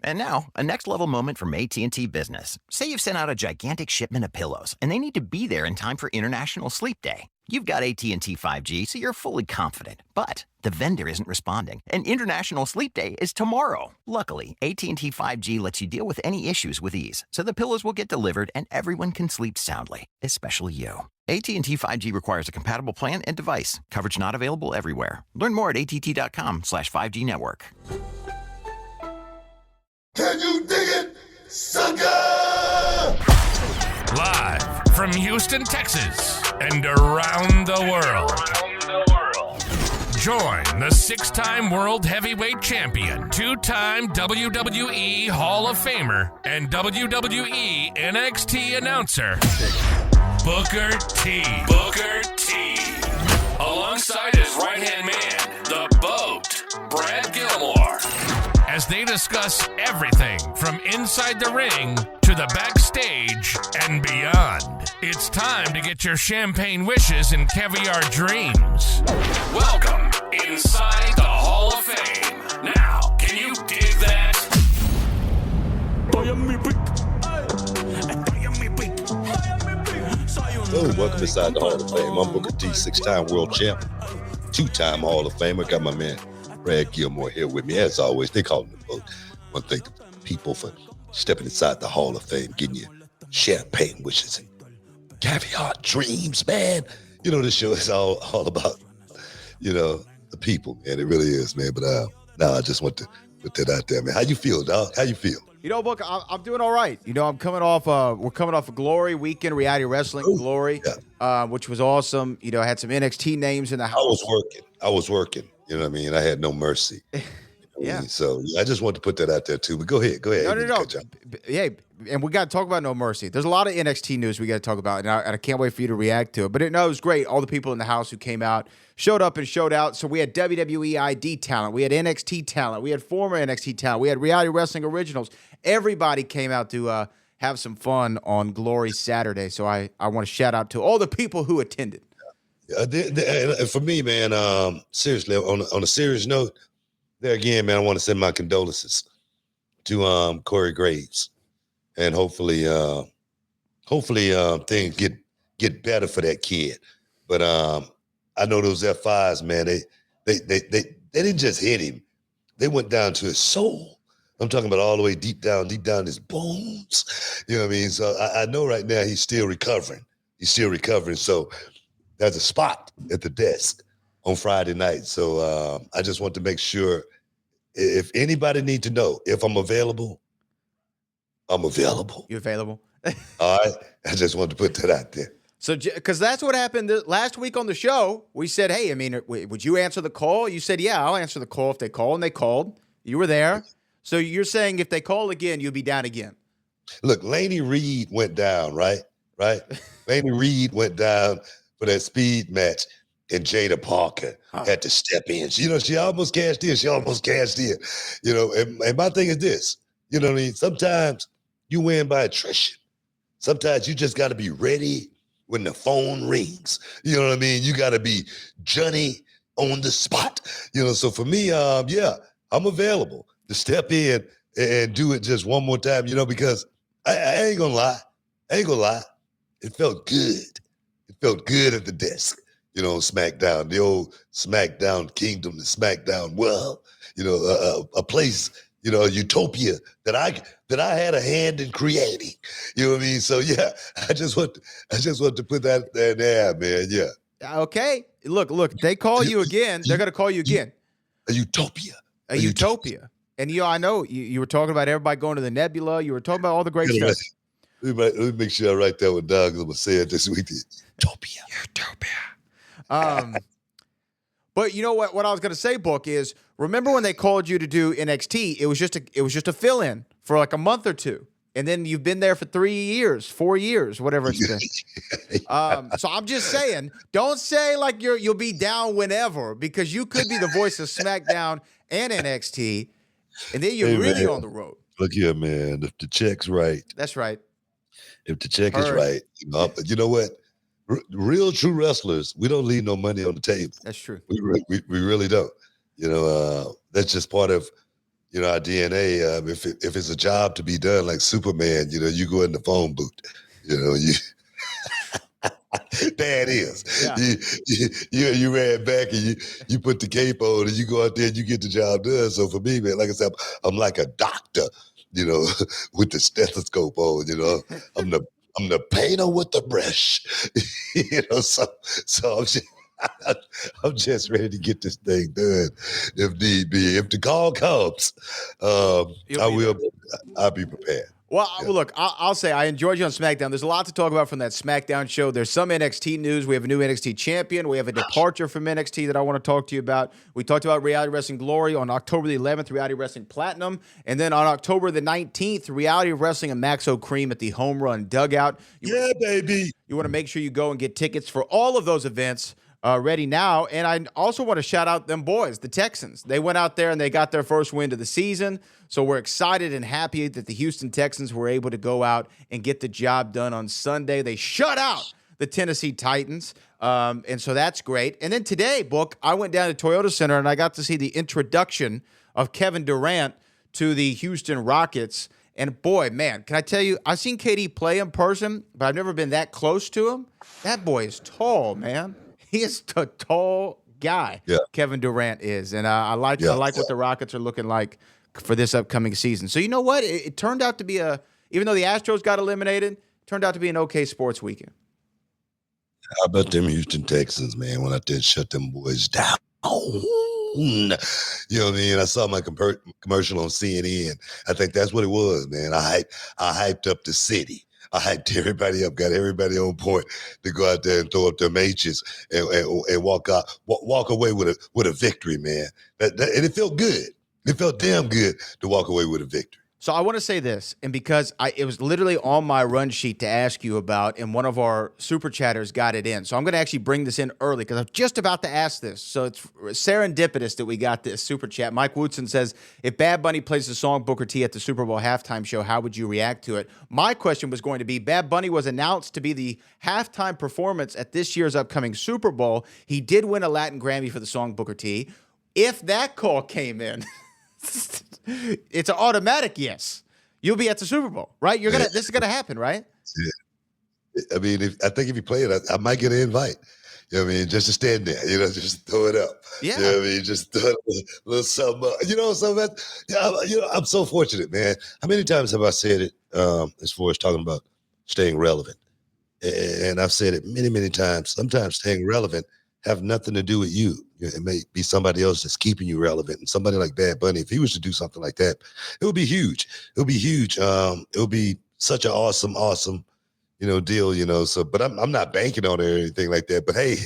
And now, a next-level moment from AT&T Business. Say you've sent out a gigantic shipment of pillows, and they need to be there in time for International Sleep Day. You've got AT&T 5G, so you're fully confident. But the vendor isn't responding, and International Sleep Day is tomorrow. Luckily, AT&T 5G lets you deal with any issues with ease, so the pillows will get delivered and everyone can sleep soundly, especially you. AT&T 5G requires a compatible plan and device. Coverage not available everywhere. Learn more at att.com/5G network. Can you dig it, sucker? Live from Houston, Texas, and around the world. Join the 6-time World Heavyweight Champion, 2-time WWE Hall of Famer, and WWE NXT announcer, Booker T. Booker T. Alongside his right-hand man, the BOAT, Brad Gilmore, as they discuss everything from inside the ring to the backstage and beyond. It's time to get your champagne wishes and caviar dreams. Welcome inside the Hall of Fame. Now, can you dig that? Oh, welcome inside the Hall of Fame. I'm Booker T, 6-time world champ, 2-time Hall of Famer. Got my man Brad Gilmore here with me. As always, they call him the BOAT. I want to thank the people for stepping inside the Hall of Fame, getting you champagne wishes and caviar dreams, man. You know, this show is all about, the people, man. It really is, man. But now I just want to put that out there, man. How you feel, dog? How you feel? Book, I'm doing all right. I'm coming off. We're coming off a Glory weekend, reality wrestling Glory, which was awesome. I had some NXT names in the house. I was working. You know what I mean? I had No Mercy. Yeah. So I just wanted to put that out there too. But go ahead. No. Yeah, and we got to talk about No Mercy. There's a lot of NXT news we got to talk about, and I can't wait for you to react to it. But it was great. All the people in the house who came out showed up and showed out. So we had WWE ID talent, we had NXT talent, we had former NXT talent, we had reality wrestling originals. Everybody came out to have some fun on Glory Saturday. So I want to shout out to all the people who attended. For me, man, seriously, on a serious note, there again, man, I want to send my condolences to Corey Graves, and hopefully things get better for that kid. But I know those F5s, man, they didn't just hit him; they went down to his soul. I'm talking about all the way deep down his bones. You know what I mean? So I know right now he's still recovering. So there's a spot at the desk on Friday night. So I just want to make sure, if anybody need to know if I'm available, I'm available. You available? All right. I just wanted to put that out there. So, because that's what happened last week on the show. We said, hey, would you answer the call? You said, yeah, I'll answer the call if they call. And they called. You were there. So you're saying if they call again, you'll be down again. Look, Laney Reed went down, right? Laney Reed went down for that speed match, and Jada Parker had to step in. She almost cashed in. And my thing is this, you know what I mean? Sometimes you win by attrition. Sometimes you just got to be ready when the phone rings. You know what I mean? You got to be Johnny on the spot. So for me, I'm available to step in and do it just one more time, because I ain't gonna lie. It felt good. It felt good at the desk, SmackDown, the old SmackDown kingdom, the SmackDown world, a place, a utopia that I had a hand in creating. You know what I mean? So yeah, I just want to put that there, man. Yeah. Okay. Look, they call you again. They're gonna call you again. A utopia. A utopia. And I know you were talking about everybody going to the Nebula. You were talking about all the great stuff. Let me make sure I write that one down, because I'm gonna say it this week. Utopia. But you know what I was gonna say, Book, is remember when they called you to do NXT? It was just a fill-in for like a month or two. And then you've been there for 3 years, 4 years, whatever it's been. So I'm just saying, don't say like you'll be down whenever, because you could be the voice of SmackDown and NXT, and then you're really on the road. Look here, man. If the check's right. That's right. If the check is right. You know what? Real true wrestlers, we don't leave no money on the table. That's true. We really don't. That's just part of our DNA. If it's a job to be done, like Superman, you go in the phone booth. You there it is. Yeah. You ran back and you put the cape on and you go out there and you get the job done. So for me, man, like I said, I'm like a doctor, with the stethoscope on. I'm the painter with the brush. So I'm just ready to get this thing done if need be. If the call comes, I'll be prepared. Well, look, I'll say I enjoyed you on SmackDown. There's a lot to talk about from that SmackDown show. There's some NXT news. We have a new NXT champion. We have a departure from NXT that I want to talk to you about. We talked about Reality Wrestling Glory on October the 11th, Reality Wrestling Platinum. And then on October the 19th, Reality Wrestling and Maxo Cream at the Home Run Dugout. Baby. You want to make sure you go and get tickets for all of those events ready now. And I also want to shout out them boys, the Texans. They went out there and they got their first win of the season. So we're excited and happy that the Houston Texans were able to go out and get the job done on Sunday. They shut out the Tennessee Titans. And so that's great. And then today, Book, I went down to Toyota Center and I got to see the introduction of Kevin Durant to the Houston Rockets. And boy, man, can I tell you, I've seen KD play in person, but I've never been that close to him. That boy is tall, man. He is a tall guy. Yeah. Kevin Durant is. And I like what the Rockets are looking like for this upcoming season. So you know what? It turned out to be even though the Astros got eliminated, turned out to be an okay sports weekend. How about them Houston Texans, man? When I did shut them boys down. You know what I mean? I saw my commercial on CNN. I think that's what it was, man. I hyped up the city. I hyped everybody up, got everybody on point to go out there and throw up their H's and walk away with a victory, man. And it felt good. It felt damn good to walk away with a victory. So I want to say this, and because it was literally on my run sheet to ask you about, and one of our super chatters got it in. So I'm going to actually bring this in early because I'm just about to ask this. So it's serendipitous that we got this super chat. Mike Woodson says, if Bad Bunny plays the song Booker T at the Super Bowl halftime show, how would you react to it? My question was going to be, Bad Bunny was announced to be the halftime performance at this year's upcoming Super Bowl. He did win a Latin Grammy for the song Booker T. If that call came in... it's an automatic yes. You'll be at the Super Bowl, right? This is gonna happen, right? Yeah. I mean, I think if you play it, I might get an invite. You know what I mean? Just to stand there, just throw it up. Yeah. You know what I mean? Just throw a little something up. I'm so fortunate, man. How many times have I said it as far as talking about staying relevant? And I've said it many, many times. Sometimes staying relevant have nothing to do with you. It may be somebody else that's keeping you relevant. And somebody like Bad Bunny, if he was to do something like that, it would be huge. It would be huge. It would be such an awesome, deal, So, but I'm not banking on it or anything like that. But hey,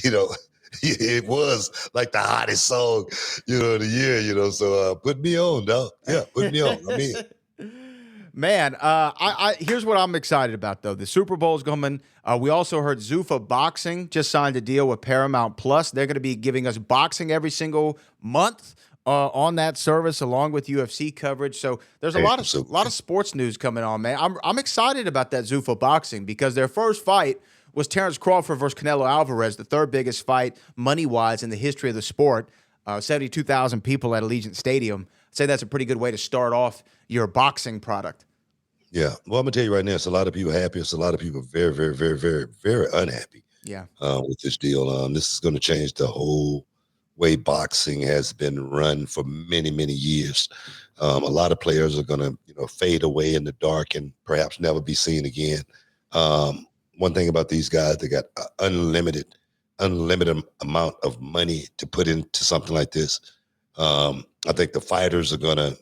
it was like the hottest song, of the year, So put me on, dog. Yeah, put me on. I'm in. Man, here's what I'm excited about, though. The Super Bowl's coming. We also heard Zuffa Boxing just signed a deal with Paramount Plus. They're going to be giving us boxing every single month on that service, along with UFC coverage. So there's a lot of sports news coming on, man. I'm excited about that Zuffa Boxing because their first fight was Terrence Crawford versus Canelo Alvarez, the third biggest fight money-wise in the history of the sport. 72,000 people at Allegiant Stadium. I'd say that's a pretty good way to start off your boxing product. Yeah. Well, I'm going to tell you right now, it's a lot of people happy. It's a lot of people very, very, very, very, very unhappy with this deal. This is going to change the whole way boxing has been run for many, many years. A lot of players are going to, fade away in the dark and perhaps never be seen again. One thing about these guys, they got unlimited amount of money to put into something like this. I think the fighters are going to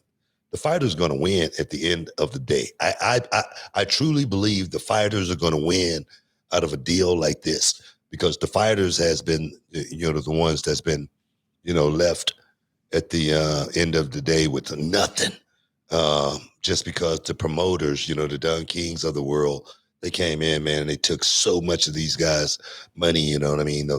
win at the end of the day. I truly believe the fighters are going to win out of a deal like this because the fighters has been, the ones that's been, left at the end of the day with nothing. Just because the promoters, the Don Kings of the world, they came in, man, and they took so much of these guys' money, you know what I mean?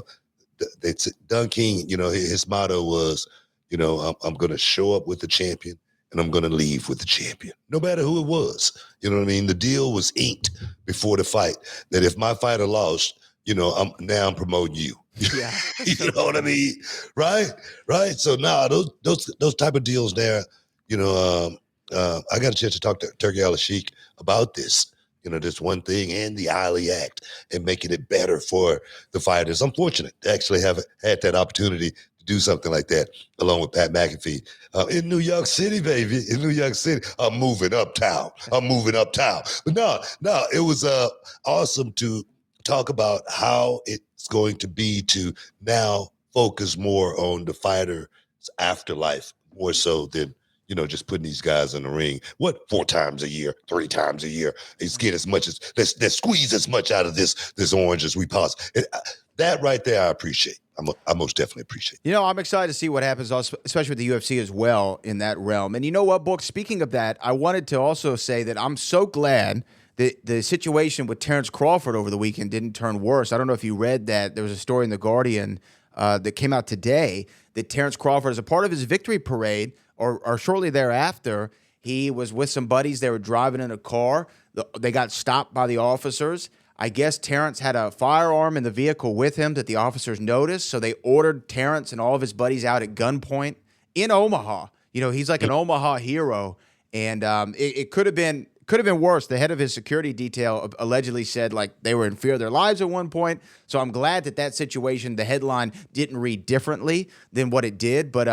Don King, his motto was, I'm going to show up with the champion and I'm going to leave with the champion, no matter who it was. You know what I mean? The deal was inked before the fight that if my fighter lost, I'm promoting you. Yeah. You know what I mean? Right. So now those type of deals there, I got a chance to talk to Turkey Al-Sheikh about this, this one thing and the Ali Act and making it better for the fighters. I'm fortunate to actually have had that opportunity to do something like that along with Pat McAfee in New York City, baby. In New York City, I'm moving uptown. But no, it was awesome to talk about how it's going to be to now focus more on the fighter's afterlife more so than just putting these guys in the ring. 4 times a year, 3 times a year? Let's get as much let's squeeze as much out of this orange as we possibly. That right there, I appreciate. I most definitely appreciate. I'm excited to see what happens, especially with the UFC as well in that realm. And you know what, Book? Speaking of that, I wanted to also say that I'm so glad that the situation with Terrence Crawford over the weekend didn't turn worse. I don't know if you read that. There was a story in The Guardian that came out today that Terrence Crawford, as a part of his victory parade, or shortly thereafter, he was with some buddies. They were driving in a car. They got stopped by the officers. I guess Terrence had a firearm in the vehicle with him that the officers noticed, so they ordered Terrence and all of his buddies out at gunpoint in Omaha. He's like an Omaha hero, and it could have been worse. The head of his security detail allegedly said they were in fear of their lives at one point. So I'm glad that situation, the headline, didn't read differently than what it did. But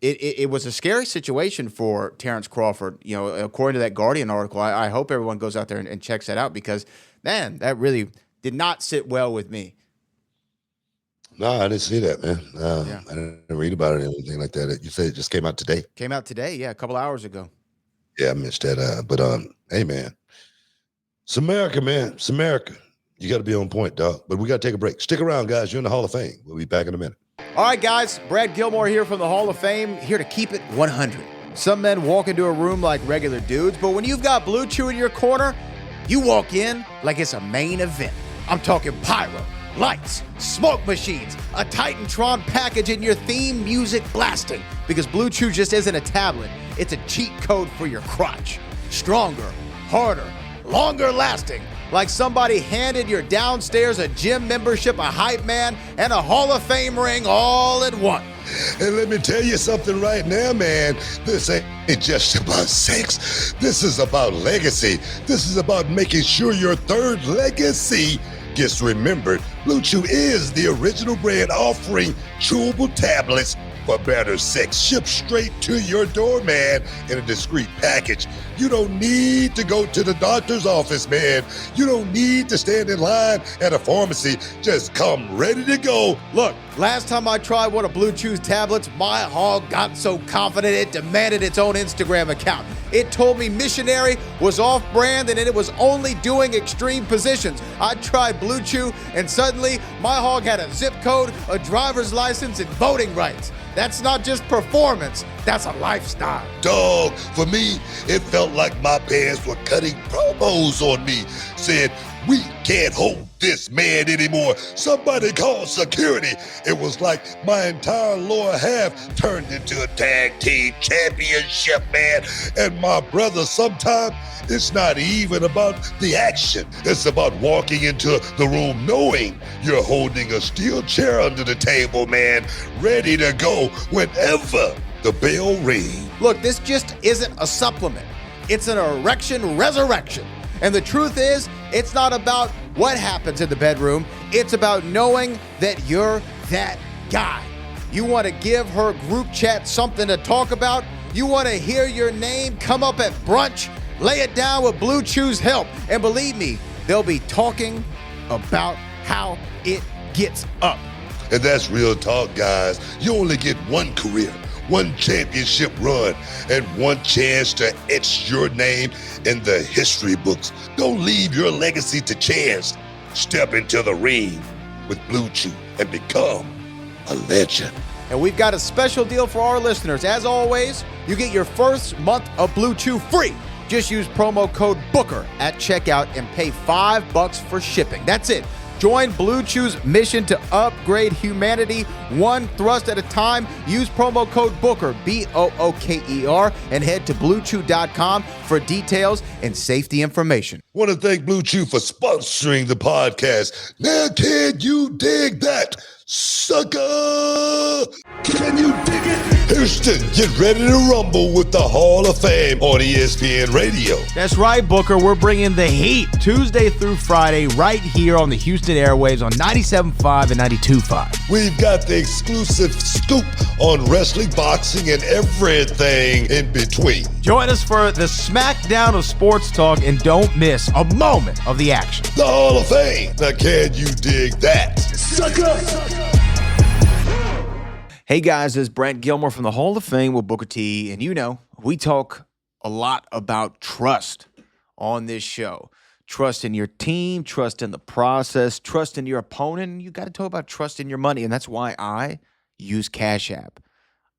it was a scary situation for Terrence Crawford. According to that Guardian article, I hope everyone goes out there and checks that out because, man, that really did not sit well with me. No, I didn't see that, man. I didn't read about it or anything like that. You said it just came out today? Came out today, yeah, a couple hours ago. Yeah, I missed that. But hey, man, it's America, man. It's America. You got to be on point, dog. But we got to take a break. Stick around, guys. You're in the Hall of Fame. We'll be back in a minute. All right, guys. Brad Gilmore here from the Hall of Fame, here to keep it 100. Some men walk into a room like regular dudes, but when you've got BlueChew in your corner, you walk in like it's a main event. I'm talking pyro, lights, smoke machines, a Titantron package, and your theme music blasting. Because BlueChew just isn't a tablet. It's a cheat code for your crotch. Stronger, harder, longer lasting. Like somebody handed your downstairs a gym membership, a hype man, and a Hall of Fame ring all in one. And let me tell you something right now, man. This ain't just about sex. This is about legacy. This is about making sure your third legacy gets remembered. BlueChew is the original brand offering chewable tablets for better sex, shipped straight to your door, man, in a discreet package. You don't need to go to the doctor's office, man. You don't need to stand in line at a pharmacy. Just come ready to go. Look, last time I tried one of BlueChew's tablets, my hog got so confident it demanded its own Instagram account. It told me missionary was off-brand and it was only doing extreme positions. I tried BlueChew and suddenly my hog had a zip code, a driver's license, and voting rights. That's not just performance, that's a lifestyle. Dog, for me, it felt like my parents were cutting promos on me, said, "We can't hold this man anymore. Somebody call security." It was like my entire lower half turned into a tag team championship, man. And my brother, sometimes it's not even about the action. It's about walking into the room knowing you're holding a steel chair under the table, man, ready to go whenever the bell rings. Look, this just isn't a supplement. It's an erection resurrection. And the truth is, it's not about what happens in the bedroom. It's about knowing that you're that guy. You want to give her group chat something to talk about? You want to hear your name come up at brunch? Lay it down with BlueChew's help. And believe me, they'll be talking about how it gets up. And that's real talk, guys. You only get one career, one championship run, and one chance to etch your name in the history books. Don't leave your legacy to chance. Step into the ring with BlueChew and become a legend. And we've got a special deal for our listeners. As always, you get your first month of BlueChew free. Just use promo code BOOKER at checkout and pay $5 for shipping. That's it. Join BlueChew's mission to upgrade humanity one thrust at a time. Use promo code BOOKER, BOOKER, and head to BlueChew.com for details and safety information. Want to thank BlueChew for sponsoring the podcast. Now, can you dig that, sucker? Can you dig it? Houston, get ready to rumble with the Hall of Fame on ESPN Radio. That's right, Booker. We're bringing the heat Tuesday through Friday right here on the Houston airwaves on 97.5 and 92.5. We've got the exclusive scoop on wrestling, boxing, and everything in between. Join us for the SmackDown of sports talk and don't miss a moment of the action. The Hall of Fame. Now, can you dig that, sucker? Hey guys, this is Brent Gilmore from the Hall of Fame with Booker T. And you know, we talk a lot about trust on this show. Trust in your team, trust in the process, trust in your opponent. And you got to talk about trust in your money. And that's why I use Cash App.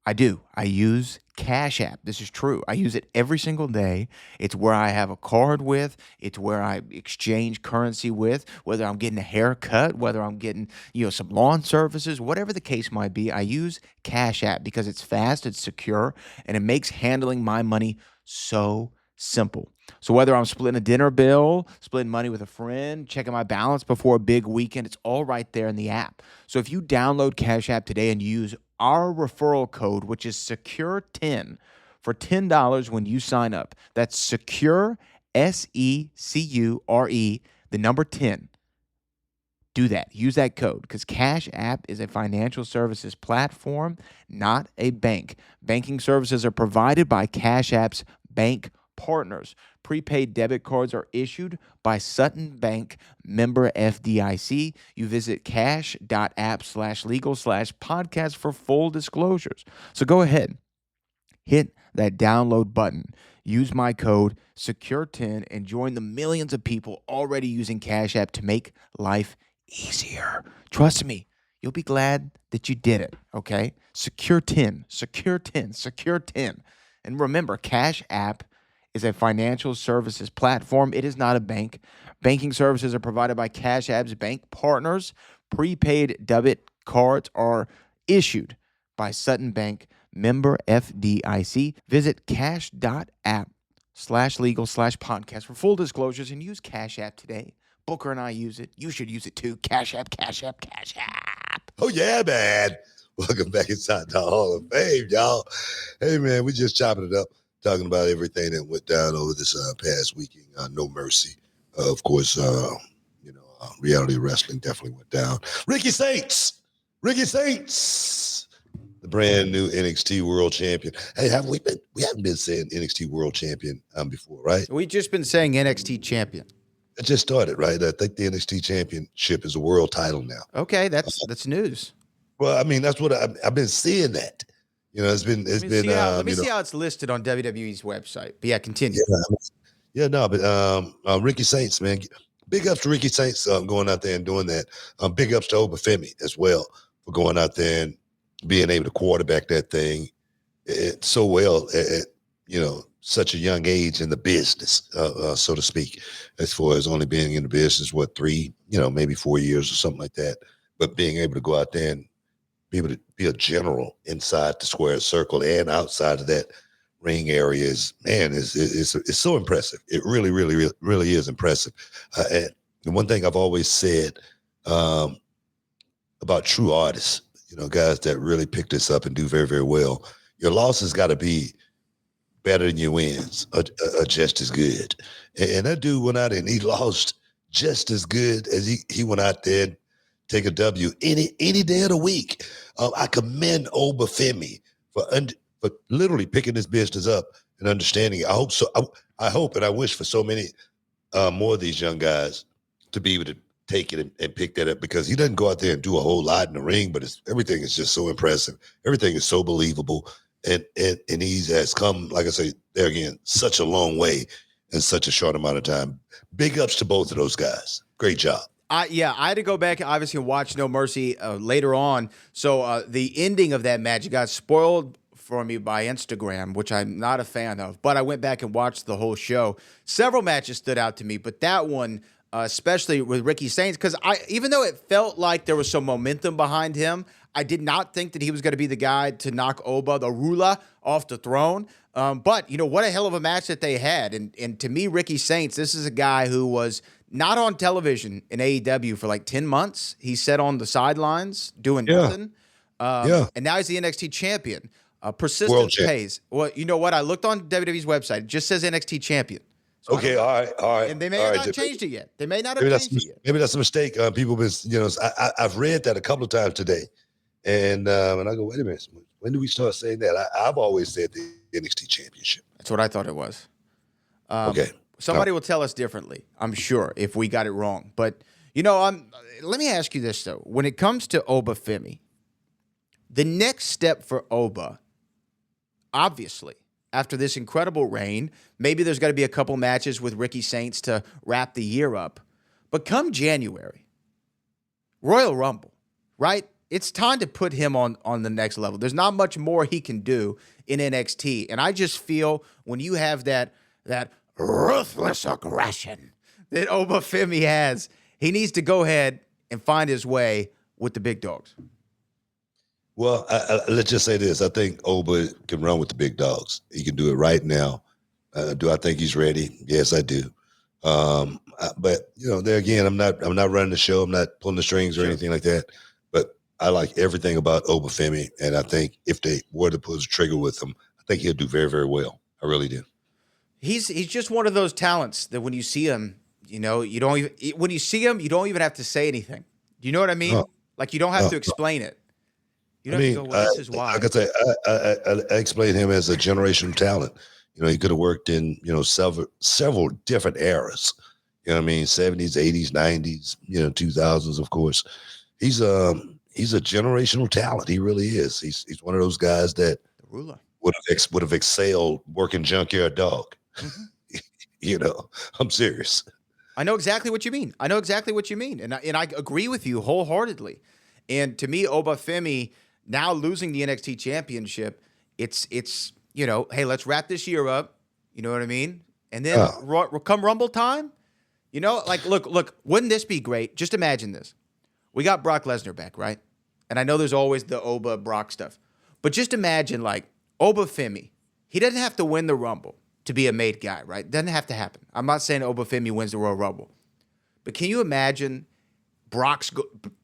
I do. I use Cash App. This is true. I use it every single day. It's where I have a card with. It's where I exchange currency with, whether I'm getting a haircut, whether I'm getting, some lawn services, whatever the case might be. I use Cash App because it's fast, it's secure, and it makes handling my money so simple. So whether I'm splitting a dinner bill, splitting money with a friend, checking my balance before a big weekend, it's all right there in the app. So if you download Cash App today and use our referral code, which is SECURE10, for $10 when you sign up. That's SECURE, SECURE, the number 10. Do that. Use that code because Cash App is a financial services platform, not a bank. Banking services are provided by Cash App's bank partners. Prepaid debit cards are issued by Sutton Bank, member FDIC. You visit cash.app/legal/podcast for full disclosures. So go ahead, hit that download button. Use my code SECURE10 and join the millions of people already using Cash App to make life easier. Trust me, you'll be glad that you did it, okay? SECURE10, SECURE10, SECURE10. And remember, Cash App is a financial services platform. It is not a bank. Banking services are provided by Cash App's bank partners. Prepaid debit cards are issued by Sutton Bank, member FDIC. Visit cash.app/legal/podcast for full disclosures and use Cash App today. Booker and I use it. You should use it too. Cash App, Cash App, Cash App. Oh, yeah, man. Welcome back inside the Hall of Fame, y'all. Hey, man, we just chopping it up, talking about everything that went down over this past weekend. No Mercy. Of course, reality wrestling definitely went down. Ricky Saints, the brand new NXT World Champion. Hey, we haven't been saying NXT World Champion before, right? We've just been saying NXT Champion. It just started, right? I think the NXT Championship is a world title now. Okay, that's news. Well, I mean, that's what I've been seeing that. Let me see how it's listed on WWE's website. But yeah, continue. But Ricky Saints, man, big ups to Ricky Saints going out there and doing that. Big ups to Obafemi as well for going out there and being able to quarterback that thing so well at such a young age in the business, so to speak, as far as only being in the business, 3, maybe 4 years or something like that. But being able to go out there and be able to be a general inside the square circle and outside of that ring area is so impressive. It really, really, really is impressive. And one thing I've always said about true artists, guys that really pick this up and do very, very well, your losses got to be better than your wins, or just as good. And that dude went out and he lost just as good as he went out there and take a W any day of the week. I commend Obafemi for literally picking this business up and understanding it. I hope so. I hope and I wish for so many more of these young guys to be able to take it and pick that up, because he doesn't go out there and do a whole lot in the ring, but everything is just so impressive. Everything is so believable. And he has come, like I say, there again, such a long way in such a short amount of time. Big ups to both of those guys. Great job. I had to go back, obviously, and watch No Mercy later on. So the ending of that match got spoiled for me by Instagram, which I'm not a fan of. But I went back and watched the whole show. Several matches stood out to me, but that one, especially with Ricky Saints, because even though it felt like there was some momentum behind him, I did not think that he was going to be the guy to knock Oba, the Rula, off the throne. But, what a hell of a match that they had. And to me, Ricky Saints, this is a guy who was not on television in AEW for like 10 months. He sat on the sidelines doing nothing. And now he's the NXT champion. Persistence pays. Well, you know what? I looked on WWE's website. It just says NXT champion. So okay, all right. And they may have not changed it yet. They may not have changed it yet. Maybe that's a mistake. People been, I've read that a couple of times today. And I go, wait a minute. When do we start saying that? I've always said the NXT championship. That's what I thought it was. Okay. Somebody will tell us differently, I'm sure, if we got it wrong. But, let me ask you this, though. When it comes to Oba Femi, the next step for Oba, obviously, after this incredible reign, maybe there's got to be a couple matches with Ricky Saints to wrap the year up. But come January, Royal Rumble, right? It's time to put him on the next level. There's not much more he can do in NXT. And I just feel when you have that ruthless aggression that Oba Femi has, he needs to go ahead and find his way with the big dogs. Well, let's just say this. I think Oba can run with the big dogs. He can do it right now. Do I think he's ready? Yes, I do. But, there again, I'm not running the show. I'm not pulling the strings or anything like that. But I like everything about Oba Femi, and I think if they were to pull the trigger with him, I think he'll do very, very well. I really do. He's just one of those talents that when you see him, you don't even when you see him, you don't even have to say anything. Do you know what I mean? Like you don't have to explain it. You don't have to go, well, this is why. Like I say, I explain him as a generational talent. He could have worked in several different eras. You know what I mean? 70s, 80s, 90s, 2000s, of course. He's a generational talent. He really is. He's one of those guys that would have excelled working junkyard dog. Mm-hmm. I'm serious. I know exactly what you mean. And I agree with you wholeheartedly. And to me, Oba Femi now losing the NXT championship, it's hey, let's wrap this year up. You know what I mean? And then come Rumble time, look, wouldn't this be great? Just imagine this. We got Brock Lesnar back, right? And I know there's always the Oba Brock stuff. But just imagine, Oba Femi. He doesn't have to win the Rumble to be a made guy, right? Doesn't have to happen. I'm not saying Oba Femi wins the Royal Rumble. But can you imagine Brock's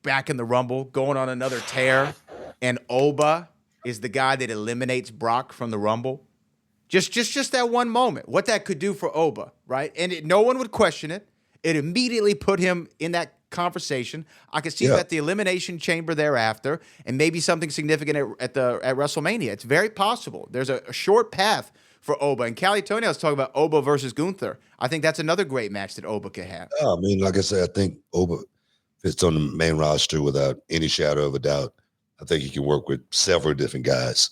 back in the Rumble, going on another tear, and Oba is the guy that eliminates Brock from the Rumble? Just that one moment. What that could do for Oba, right? And no one would question it. It immediately put him in that conversation. I could see him at the Elimination Chamber thereafter, and maybe something significant at WrestleMania. It's very possible. There's a short path for Oba. And Callie Tony was talking about Oba versus Gunther. I think that's another great match that Oba could have. I mean, like I said, I think Oba fits on the main roster without any shadow of a doubt. I think he can work with several different guys.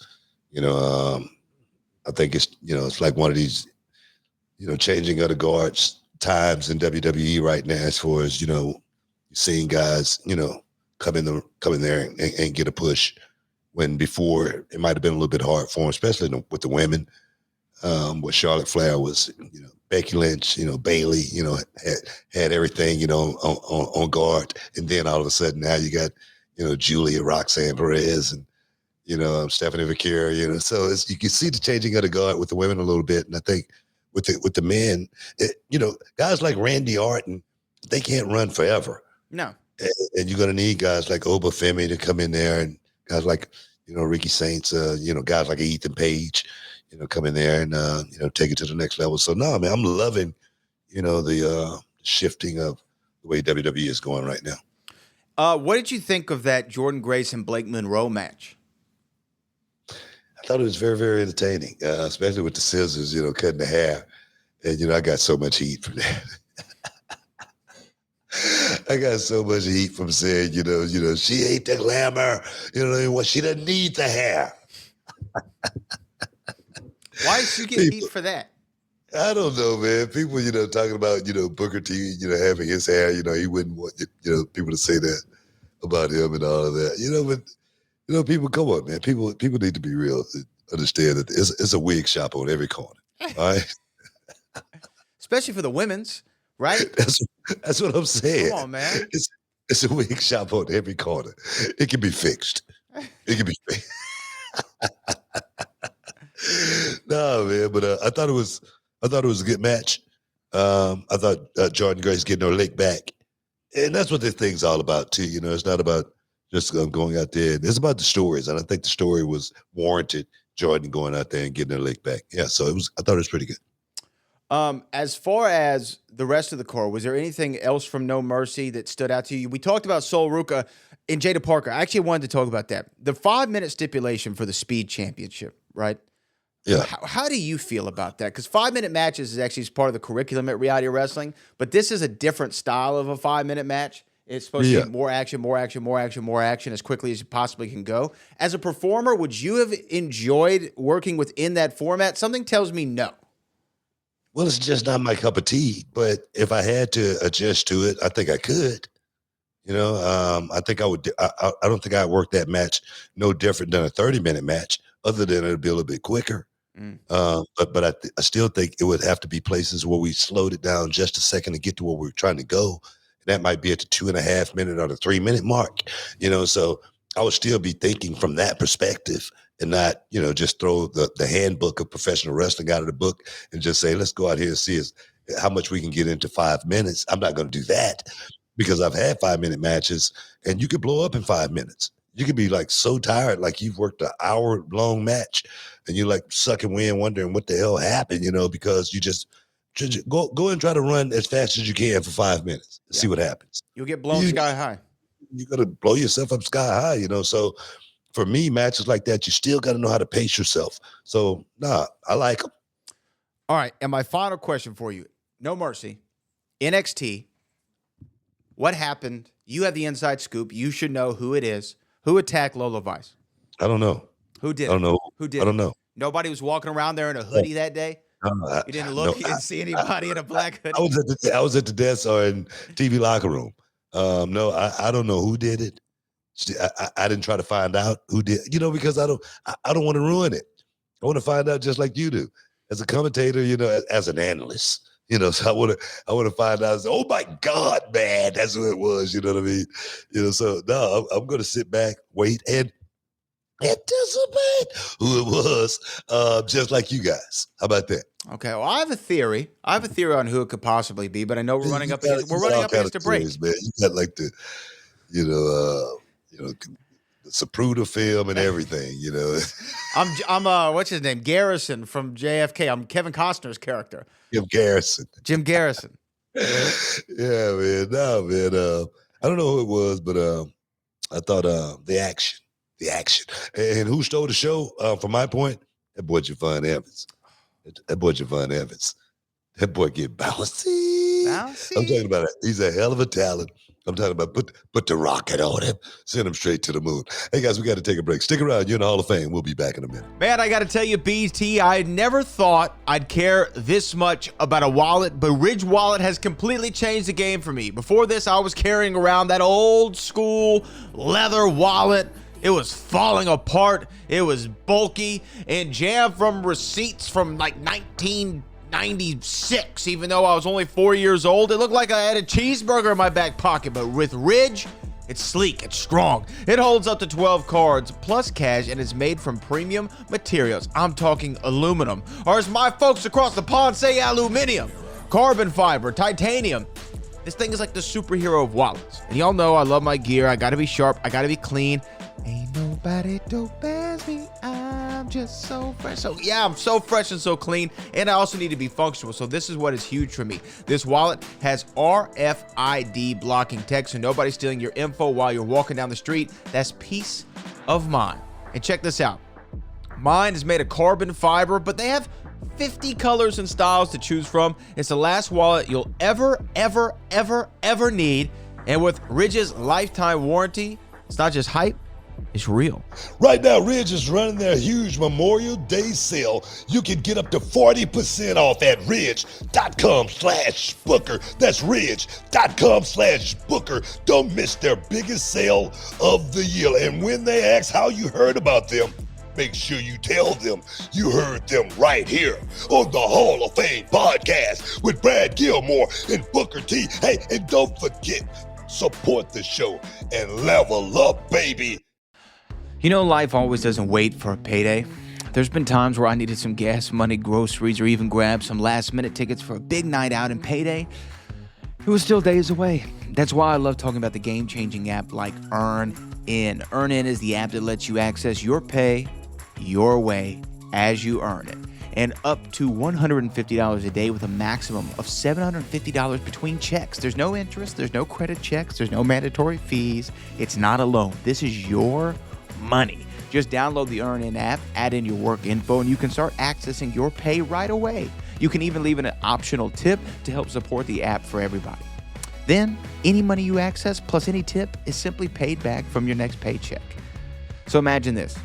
I think it's like one of these, changing of the guards times in WWE right now, as far as, seeing guys, come in there and get a push when before it might have been a little bit hard for him, especially with the women. With Charlotte Flair was, Becky Lynch, Bailey, had everything, on guard. And then all of a sudden now you got, Julia, Roxanne Perez, and, Stephanie Vaquera, so you can see the changing of the guard with the women a little bit. And I think with the men, guys like Randy Orton, they can't run forever. No. And you're going to need guys like Oba Femi to come in there, and guys like, Ricky Saints, guys like Ethan Page, come in there and, take it to the next level. So, no, man, I'm loving, the shifting of the way WWE is going right now. What did you think of that Jordan Grace and Blake Monroe match? I thought it was very, very entertaining, especially with the scissors, cutting the hair. And, I got so much heat from that. I got so much heat from saying, she ain't the glamour. She doesn't need the hair. Why did you get heat for that? I don't know, man. People, talking about, Booker T, having his hair, he wouldn't want, people to say that about him and all of that, but, people, come on, man. People need to be real, understand that it's a wig shop on every corner, all right? Especially for the women's. right? That's what I'm saying. Come on, man. It's a wig shop on every corner. It can be fixed. It can be fixed. No, man, but I thought it was a good match. I thought Jordan Grace getting her lick back, and that's what this thing's all about too. You know, it's not about just going out there. It's about the stories, and I think the story was warranted. Jordan going out there and getting her lick back. Yeah, so I thought it was pretty good. As far as the rest of the core, was there anything else from No Mercy that stood out to you? We talked about Sol Ruca and Jada Parker. I actually wanted to talk about that. The 5-minute stipulation for the Speed Championship, right? Yeah. How do you feel about that? Because 5-minute matches is actually part of the curriculum at Reality Wrestling, but this is a different style of a 5-minute match. It's supposed to be more action, more action, more action, more action as quickly as you possibly can go. As a performer, would you have enjoyed working within that format? Something tells me no. Well, it's just not my cup of tea, but if I had to adjust to it, I think I could. You know, I think I would. I don't think I'd work that match no different than a 30-minute match, other than it'd be a little bit quicker. But I still think it would have to be places where we slowed it down just a second to get to where we're trying to go. That might be at the 2.5 minute or the 3 minute mark, you know, so I would still be thinking from that perspective and not, you know, just throw the handbook of professional wrestling out of the book and just say, let's go out here and see how much we can get into 5 minutes. I'm not going to do that because I've had 5-minute matches and you could blow up in 5 minutes. You could be like so tired, like you've worked an hour-long match and you're like sucking wind, wondering what the hell happened, you know, because you just go and try to run as fast as you can for 5 minutes. See what happens. You'll get blown sky high. You got to blow yourself up sky high, you know. So for me, matches like that, you still got to know how to pace yourself. So, I like them. All right, and my final question for you. No Mercy, NXT, what happened? You have the inside scoop. You should know who it is. Who attacked Lola Vice? I don't know. Who did I don't know. Who did I don't know. Nobody was walking around there in a hoodie that day? You didn't look. You didn't see anybody in a black hoodie. I was at the desk or in TV locker room. No, I don't know who did it. I didn't try to find out who did. You know, because I don't want to ruin it. I want to find out just like you do, as a commentator. You know, as an analyst. You know, so I want to find out. Oh my God, man, that's who it was. You know what I mean? You know, so no, I'm going to sit back, wait, and anticipate who it was, just like you guys. How about that? Okay, well, I have a theory. on who it could possibly be, but I know we're running up against the break. Man. You got like the, the Zapruder film and everything. You know, I'm what's his name? Garrison from JFK. I'm Kevin Costner's character. Jim Garrison. Yeah, man. No, man. I don't know who it was, but I thought the action. And who stole the show, from my point? That boy Javon Evans. That boy get bouncy. I'm talking about it. He's a hell of a talent. I'm talking about put the rocket on him. Send him straight to the moon. Hey, guys, we got to take a break. Stick around. You're in the Hall of Fame. We'll be back in a minute. Man, I got to tell you, BT, I never thought I'd care this much about a wallet, but Ridge Wallet has completely changed the game for me. Before this, I was carrying around that old school leather wallet. It was falling apart. It was bulky and jammed from receipts from like 1996. Even though I was only 4 years old, it looked like I had a cheeseburger in my back pocket. But with Ridge, it's sleek, it's strong. It holds up to 12 cards plus cash and is made from premium materials. I'm talking aluminum, or as my folks across the pond say, aluminium, carbon fiber, titanium. This thing is like the superhero of wallets. And y'all know I love my gear. I gotta be sharp. I gotta be clean. Ain't nobody dope as me. I'm just so fresh. So yeah, I'm so fresh and so clean. And I also need to be functional. So this is what is huge for me. This wallet has RFID blocking tech, so nobody's stealing your info while you're walking down the street. That's peace of mind. And check this out. Mine is made of carbon fiber, but they have 50 colors and styles to choose from. It's the last wallet you'll ever need. And with Ridge's lifetime warranty, it's not just hype, it's real. Right now, Ridge is running their huge Memorial Day sale. You can get up to 40% off at ridge.com/booker. That's ridge.com/booker. Don't miss their biggest sale of the year. And when they ask how you heard about them, make sure you tell them you heard them right here on the Hall of Fame podcast with Brad Gilmore, and Booker T. Hey, and don't forget, support the show and level up, baby. You know, life always doesn't wait for a payday. There's been times where I needed some gas money, groceries, or even grab some last-minute tickets for a big night out, and payday, it was still days away. That's why I love talking about the game-changing app like EarnIn. EarnIn is the app that lets you access your pay your way as you earn it, and up to $150 a day with a maximum of $750 between checks. There's no interest, there's no credit checks, there's no mandatory fees. It's not a loan. This is your money. Just download the EarnIn app, add in your work info, and you can start accessing your pay right away. You can even leave an optional tip to help support the app for everybody. Then, any money you access plus any tip is simply paid back from your next paycheck. So imagine this.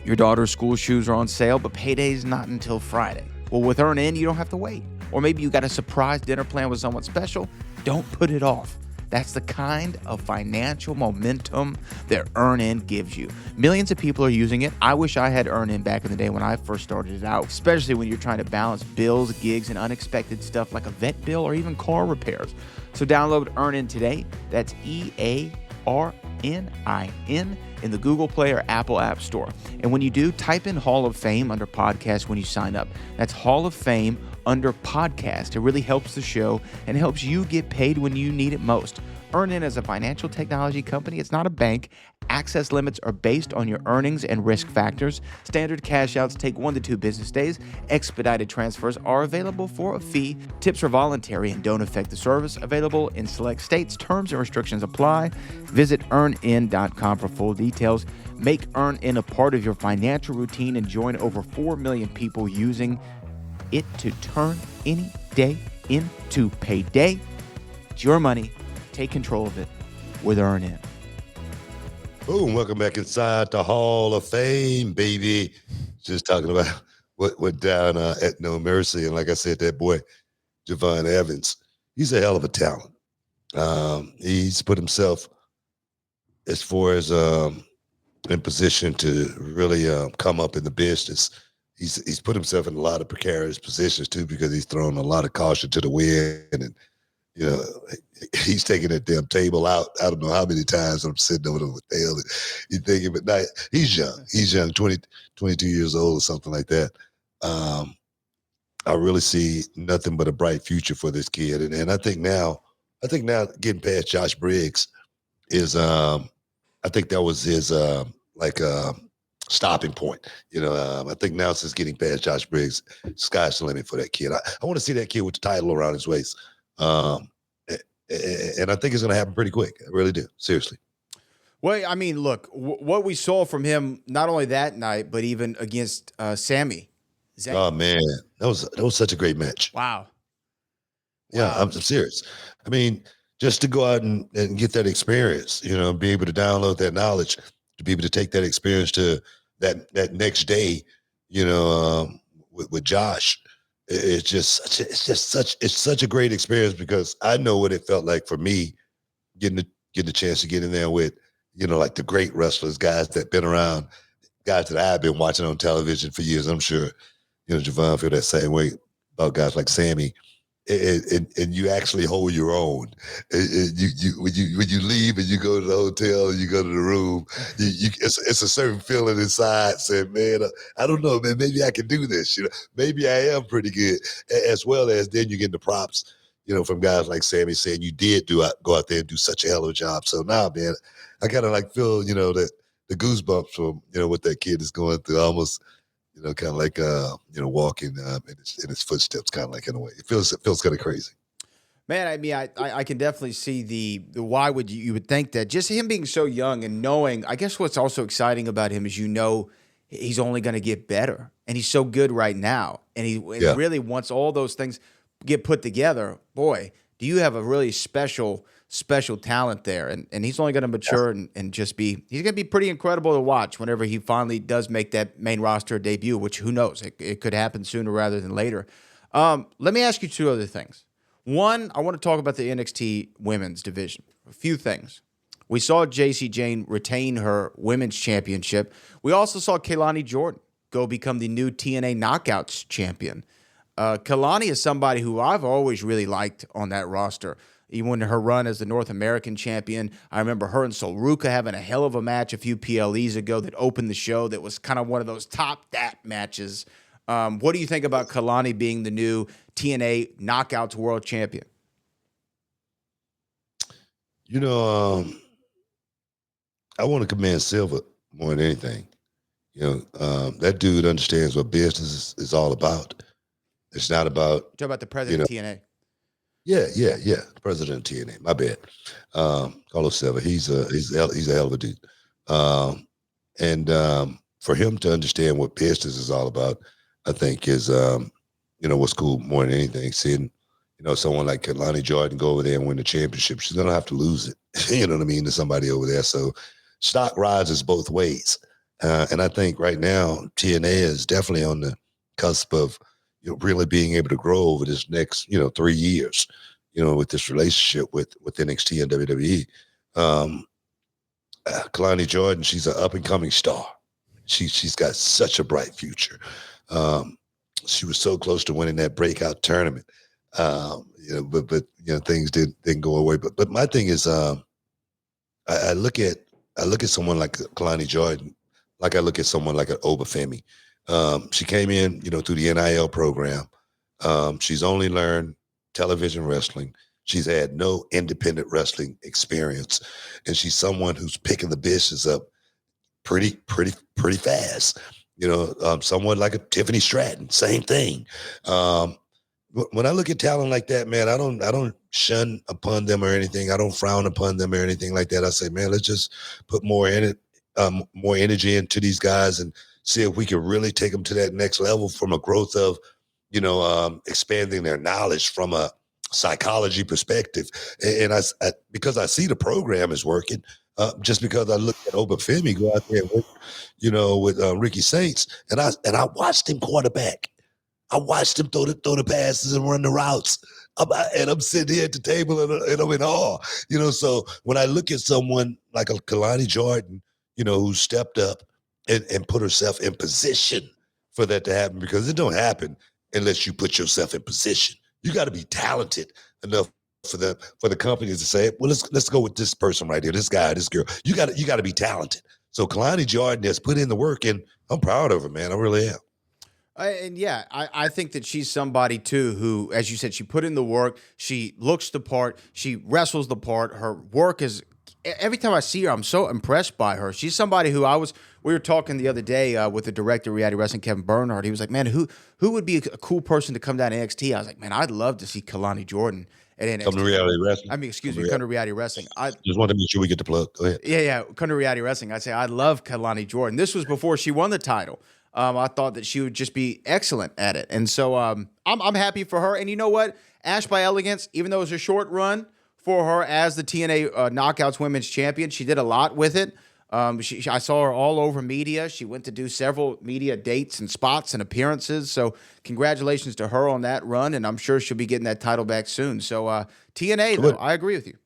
Your daughter's school shoes are on sale, but payday's not until Friday. Well, with EarnIn, you don't have to wait. Or maybe you got a surprise dinner plan with someone special. Don't put it off. That's the kind of financial momentum that EarnIn gives you. Millions of people are using it. I wish I had EarnIn back in the day when I first started it out, especially when you're trying to balance bills, gigs, and unexpected stuff like a vet bill or even car repairs. So download EarnIn today. That's EARNIN in the Google Play or Apple App Store. And when you do, type in Hall of Fame under podcast when you sign up. That's Hall of Fame under podcast. It really helps the show and helps you get paid when you need it most. EarnIn is a financial technology company. It's not a bank. Access limits are based on your earnings and risk factors. Standard cash outs take 1 to 2 business days. Expedited transfers are available for a fee. Tips are voluntary and don't affect the service. Available in select states. Terms and restrictions apply. Visit earnin.com for full details. Make EarnIn a part of your financial routine and join over 4 million people using it to turn any day into payday. It's your money. Take control of it with EarnIn. Boom, welcome back inside the Hall of Fame, baby. Just talking about what went down at No Mercy. And like I said, that boy, Javon Evans, he's a hell of a talent. He's put himself as far as in position to really come up in the business. He's put himself in a lot of precarious positions too, because he's thrown a lot of caution to the wind, and you know he's taking that damn table out. I don't know how many times I'm sitting over there with Dale. You thinking, but now he's young. He's young, 22 years old or something like that. I really see nothing but a bright future for this kid, and I think now getting past Josh Briggs is I think that was his stopping point. I think now since getting past Josh Briggs, sky's the limit for that kid. I want to see that kid with the title around his waist. And I think it's going to happen pretty quick. I really do. Seriously. Well, I mean, look, what we saw from him, not only that night, but even against Sami Zayn. Oh, man. That was such a great match. Wow. Yeah, Wow. I'm serious. I mean, just to go out and get that experience, be able to download that knowledge, to be able to take that experience to that next day, with Josh. It's such a great experience, because I know what it felt like for me getting the chance to get in there with, like the great wrestlers, guys that been around, guys that I've been watching on television for years. I'm sure, Javon feel that same way about guys like Sammy. And you actually hold your own. When you leave and you go to the hotel and you go to the room, it's a certain feeling inside saying, man, I don't know, man, maybe I can do this. Maybe I am pretty good. As well as then you get the props, from guys like Sammy saying you did go out there and do such a hell of a job. So now, man, I kind of feel, the goosebumps from, what that kid is going through, almost. Kind of like walking in his footsteps, kind of like in a way. It feels kind of crazy. Man, I mean, I can definitely see the why would you would think that, just him being so young and knowing. I guess what's also exciting about him is he's only going to get better, and he's so good right now, and he really once all those things get put together. Boy, do you have a really special talent there, and he's only going to mature and just he's going to be pretty incredible to watch whenever he finally does make that main roster debut, which who knows, it could happen sooner rather than later. Let me ask you 2 other things. One, I want to talk about the NXT women's division. A few things. We saw Jacy Jayne retain her women's championship. We also saw Kehlani Jordan go become the new TNA Knockouts champion. Kalani is somebody who I've always really liked on that roster. Even her run as the North American champion, I remember her and Solruka having a hell of a match a few PLEs ago that opened the show. That was kind of one of those top that matches. What do you think about Kalani being the new TNA Knockouts World Champion? You know, I want to commend Silver more than anything. You know, that dude understands what business is all about. It's not about Talk about the president of TNA. Yeah. President of TNA. My bad. Carlos Silva. He's a hell of a dude. For him to understand what business is all about, I think is what's cool more than anything. Seeing someone like Kalani Jordan go over there and win the championship, she's gonna have to lose it. You know what I mean, to somebody over there. So stock rises both ways. And I think right now TNA is definitely on the cusp of really being able to grow over this next 3 years. With this relationship with NXT and WWE. Kalani Jordan, she's an up and coming star. She's got such a bright future. She was so close to winning that breakout tournament. But things didn't go away. But my thing is, I look at someone like Kalani Jordan, like I look at someone like an Obafemi. She came in, through the NIL program. She's only learned television wrestling. She's had no independent wrestling experience, and she's someone who's picking the business up pretty fast. Someone like a Tiffany Stratton, same thing. When I look at talent like that, man, I don't shun upon them or anything. I don't frown upon them or anything like that. I say, man, let's just put more energy into these guys and see if we can really take them to that next level from a growth of, expanding their knowledge from a psychology perspective. And I because I see the program is working, just because I look at Obafemi go out there and work, with Ricky Saints, and I watched him quarterback. I watched him throw the passes and run the routes. I'm sitting here at the table and I'm in awe. So when I look at someone like a Kalani Jordan, who stepped up and put herself in position for that to happen, because it don't happen unless you put yourself in position. You got to be talented enough for the companies to say, well, let's go with this person right here, this guy, this girl. You got to be talented. So Kalani Jordan has put in the work, and I'm proud of her, man. I really am. I think that she's somebody too who, as you said, she put in the work. She looks the part. She wrestles the part. Her work is. Every time I see her, I'm so impressed by her. She's somebody who we were talking the other day with the director of reality wrestling, Kevin Bernhardt. He was like, man, who would be a cool person to come down to NXT? I was like, man, I'd love to see Kalani Jordan at NXT. Come to reality wrestling. Come to reality wrestling. I just wanted to make sure we get the plug. Go ahead. Yeah. Come to reality wrestling. I'd say I love Kalani Jordan. This was before she won the title. I thought that she would just be excellent at it. And so I'm happy for her. And you know what? Ash by Elegance, even though it was a short run for her as the TNA Knockouts Women's Champion, she did a lot with it. I saw her all over media. She went to do several media dates and spots and appearances. So congratulations to her on that run. And I'm sure she'll be getting that title back soon. So TNA, though, I agree with you.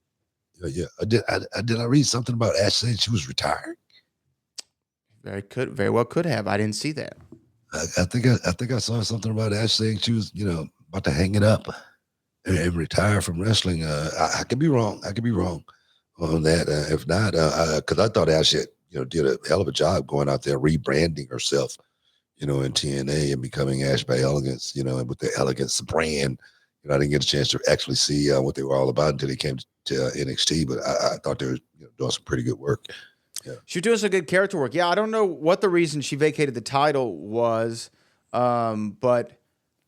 Yeah. Did I read something about Ash saying she was retired? Very well could have. I didn't see that. I think I saw something about Ash saying she was, about to hang it up and retire from wrestling. I could be wrong. On that. If not, because I thought Ash had, did a hell of a job going out there rebranding herself, in TNA and becoming Ash by Elegance, and with the Elegance brand. I didn't get a chance to actually see what they were all about until they came to NXT, but I thought they were doing some pretty good work. Yeah. She was doing some good character work. Yeah, I don't know what the reason she vacated the title was, but